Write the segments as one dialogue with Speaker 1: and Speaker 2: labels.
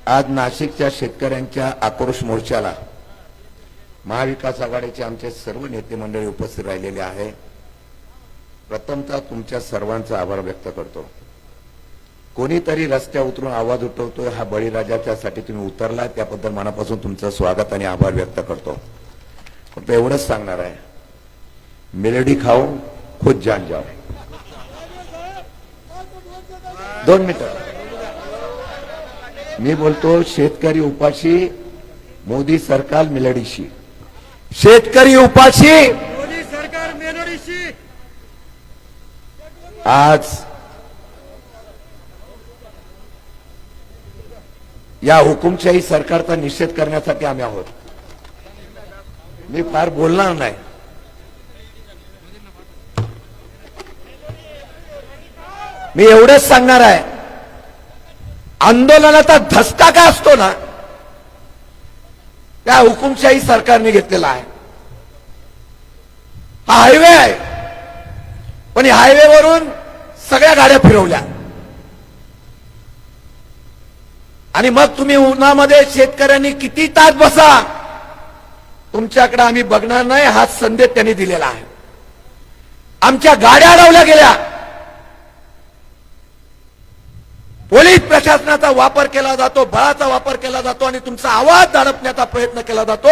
Speaker 1: आज नाशिकच्या शेतकऱ्यांच्या आक्रोश मोर्चाला महाविकास आघाडीचे आमचे सर्व नेते मंडळी उपस्थित राहिलेले आहे। प्रथमतः तुमच्या सर्वांचा आभार व्यक्त करतो। कोणीतरी रस्त्यावर उतरून आवाज उठवतोय, हा बळीराजाच्यासाठी तुम्ही उतरला, त्याबद्दल मनापासून तुमचं स्वागत आणि आभार व्यक्त करतो। फक्त एवढंच सांगणार आहे, मेलडी खाओ खुद जान जाओ। 2 मिनिटं मी बोलतो, शेतकरी उपाशी मोदी सरकार मेलडीशी। शेतकरी उपाशी
Speaker 2: मोदी सरकार मेलडीशी।
Speaker 1: आज या हुकुमशाही सरकारचा निषेध करण्यासाठी आम्ही आहोत। मी फार बोलणार नाही, मी एवढंच सांगणार आहे, आंदोलनाचा धसका काय असतो ना, त्या हुकुमशाही सरकारने घेतलेला आहे। हा हायवे आहे, पण या हायवेवरून सगळ्या गाड्या फिरवल्या आणि मग तुम्ही उन्हामध्ये शेतकऱ्यांनी किती तास बसा, तुमच्याकडे आम्ही बघणार नाही, हा संदेश त्यांनी दिलेला आहे। आमच्या गाड्या अडवल्या गेल्या, पोलीस प्रशासनाचा वापर केला जातो, बळाचा वापर केला जातो आणि तुमचा आवाज दडपण्याचा प्रयत्न केला जातो।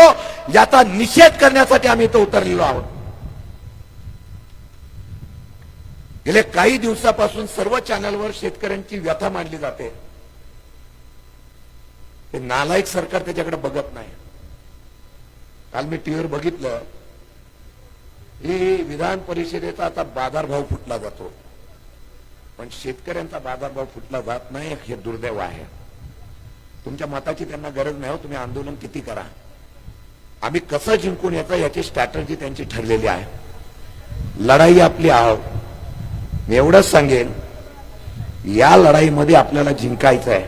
Speaker 1: याचा निषेध करण्यासाठी आम्ही इथं उतरलेलो आहोत। गेले काही दिवसापासून सर्व चॅनलवर शेतकऱ्यांची व्यथा मांडली जाते, ते नालायक सरकार त्याच्याकडे बघत नाही। काल मी टीव्हीवर बघितलं, ही विधान परिषदेचा आता बाजारभाव फुटला जातो, पण शेतकऱ्यांचा बाजारभाव फुटला जात नाही, हे दुर्दैव आहे। तुमच्या मताची त्यांना गरज नाही हो, तुम्ही आंदोलन किती करा, आम्ही कसं जिंकून यायचं याची स्ट्रॅटेजी त्यांची ठरलेली आहे। लढाई आपली आहोत, मी एवढंच सांगेन, या लढाईमध्ये आपल्याला जिंकायचं आहे।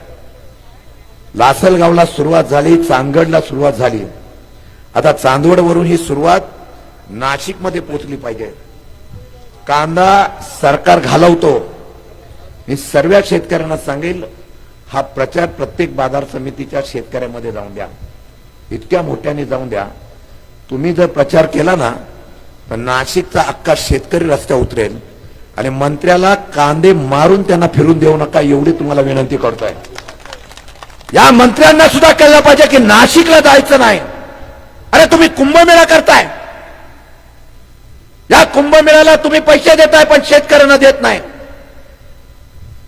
Speaker 1: लासलगावला सुरुवात झाली, चांदगडला सुरुवात झाली, आता चांदवडवरून ही सुरुवात नाशिकमध्ये पोहोचली पाहिजे। कांदा सरकार घालवतो, मी सर्व शेतकऱ्यांना सांगेल, हा प्रचार प्रत्येक बाजार समितीच्या शेतकऱ्यांमध्ये जाऊन द्या, इतक्या मोठ्याने जाऊन द्या। तुम्ही जर प्रचार केला ना, तर नाशिकचा अख्खा शेतकरी रस्त्यावर उतरेल आणि मंत्र्याला कांदे मारून त्यांना फिरून देऊ नका, एवढी तुम्हाला विनंती करतोय। या मंत्र्यांना सुद्धा कळलं पाहिजे की नाशिकला जायचं नाही। अरे तुम्ही कुंभमेळा करताय, या कुंभमेळ्याला तुम्ही पैसे देताय, पण शेतकऱ्यांना देत नाही।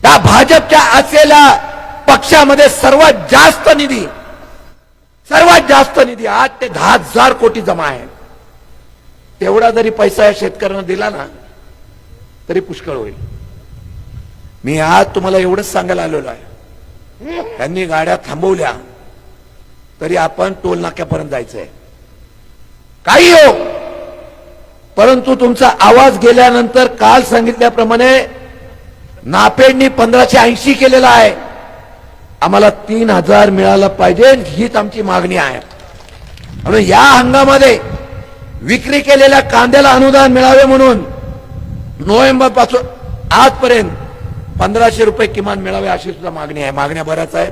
Speaker 1: या भाजपच्या असलेल्या पक्षामध्ये सर्वात जास्त निधी 8 ते 10,000 कोटी जमा आहे। तेवढा जरी पैसा या शेतकऱ्यांना दिला ना, तरी पुष्कळ होईल। मी आज तुम्हाला एवढंच सांगायला आलेलो आहे, त्यांनी गाड्या थांबवल्या तरी आपण टोल नाक्यापर्यंत जायचंय, काही हो, परंतु तुमचा आवाज गेल्यानंतर काल सांगितल्याप्रमाणे नापेडनी 1580 केलेला आहे, आम्हाला 3000 मिळालं पाहिजे, हीच आमची मागणी आहे। आणि या हंगामामध्ये विक्री केलेल्या कांद्याला अनुदान मिळावे म्हणून नोव्हेंबर पासून आजपर्यंत 1500 रुपये किमान मिळावे अशी सुद्धा मागणी आहे। मागण्या बऱ्याच आहेत,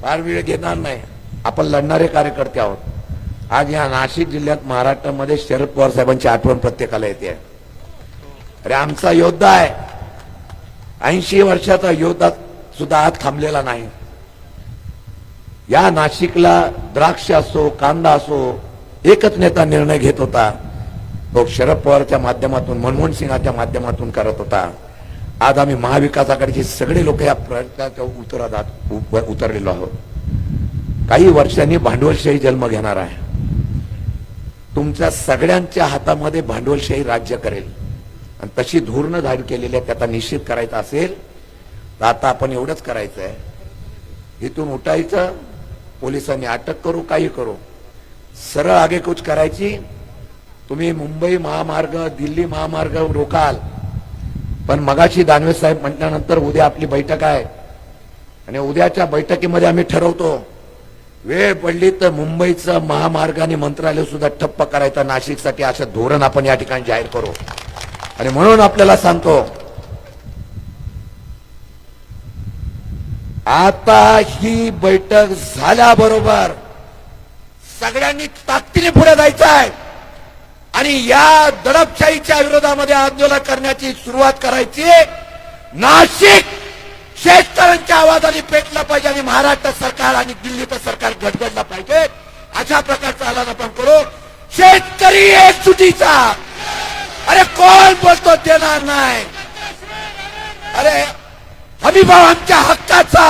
Speaker 1: फार वेळ घेणार नाही, आपण लढणारे कार्यकर्ते आहोत। आज या नाशिक जिल्ह्यात महाराष्ट्रामध्ये शरद पवार साहेबांची आठवण प्रत्येकाला येते। अरे आमचा योद्धा आहे, 80 वर्षाचा योद्धा सुद्धा आज थांबलेला नाही। या नाशिकला द्राक्ष असो कांदा असो, एकच नेता निर्णय घेत होता, तो शरद पवारच्या माध्यमातून, मनमोहन सिंगाच्या माध्यमातून करत होता। आज आम्ही महाविकास आघाडीचे सगळे लोक या प्रयत्नात उतरलेलो आहोत। काही वर्षांनी भांडवलशाही जन्म घेणार आहे, तुमच्या सगळ्यांच्या हातामध्ये भांडवलशाही राज्य करेल आणि तशी धोरणं जाहीर केलेली आहे। त्याचा निषेध करायचा असेल तर आता आपण एवढंच करायचं आहे, इथून उठायचं, पोलिसांनी अटक करू, काही करू, सरळ आगेकूच करायची। तुम्ही मुंबई महामार्ग, दिल्ली महामार्ग रोकाल, पण मगाशी दानवे साहेब म्हटल्यानंतर उद्या आपली बैठक आहे आणि उद्याच्या बैठकीमध्ये आम्ही ठरवतो, वेळ पडली तर मुंबईचं महामार्ग आणि मंत्रालय सुद्धा ठप्प करायचं नाशिकसाठी, असं धोरण आपण या ठिकाणी जाहीर करू। आणि म्हणून आपल्याला सांगतो, आता ही बैठक झाल्याबरोबर सगळ्यांनी ताकदीने पुढे जायचं आहे आणि या दडपशाहीच्या विरोधामध्ये आंदोलन करण्याची सुरुवात करायची. नाशिक शेतकऱ्यांच्या आवाजाने पेटलं पाहिजे आणि महाराष्ट्र सरकार आणि दिल्लीचं सरकार गडगडलं पाहिजे. अशा प्रकारचा आवाज आपण करू. शेतकरी एकजुटीचा. अरे कोण बोलतो देणार नाही. अरे हमी भाऊ आमच्या हक्काचा.